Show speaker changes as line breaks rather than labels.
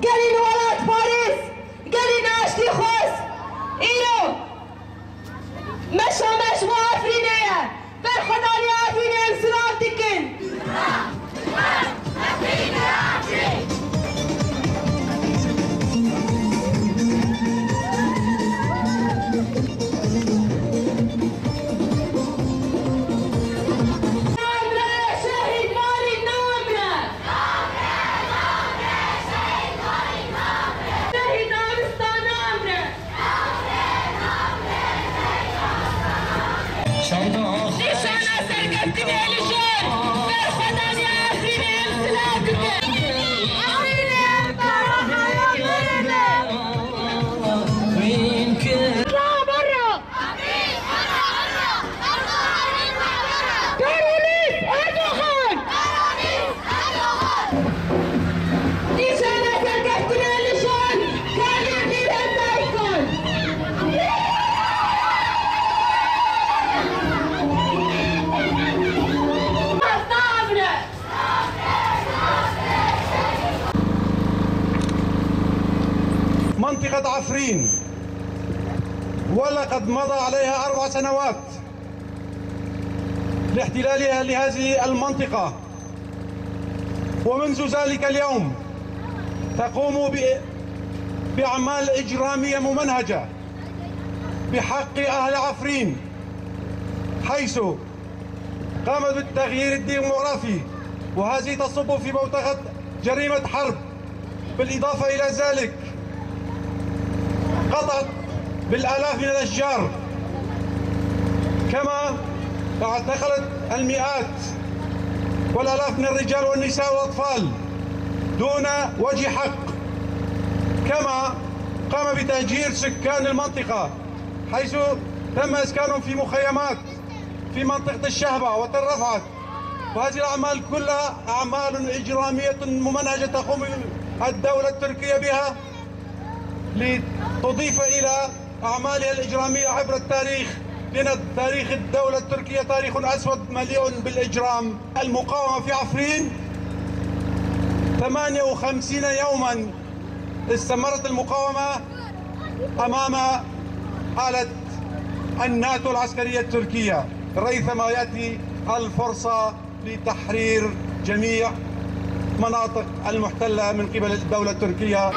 قالين ولاد باريس، قالين اشتي خوس ايرو مش وافرينيه بالخدالي افرينيه سلام تكن
منطقة عفرين ولقد مضى عليها 4 سنوات لاحتلالها لهذه المنطقة، ومنذ ذلك اليوم تقوم بأعمال إجرامية ممنهجة بحق أهل عفرين، حيث قامت بالتغيير الديموغرافي، وهذه تصب في بوتقة جريمة حرب. بالإضافة إلى ذلك قطعت بالآلاف من الأشجار، كما اعتقلت المئات والآلاف من الرجال والنساء والأطفال دون وجه حق، كما قام بتهجير سكان المنطقة، حيث تم إسكانهم في مخيمات في منطقة الشهبة وتل رفعت. وهذه الأعمال كلها أعمال إجرامية ممنهجة تقوم الدولة التركية بها لتضيف إلى أعمالها الإجرامية عبر التاريخ، لأن تاريخ الدولة التركية تاريخ أسود مليء بالإجرام. المقاومة في عفرين 58 يوما استمرت المقاومة أمام آلة الناتو العسكرية التركية، ريثما يأتي الفرصة لتحرير جميع مناطق المحتلة من قبل الدولة التركية.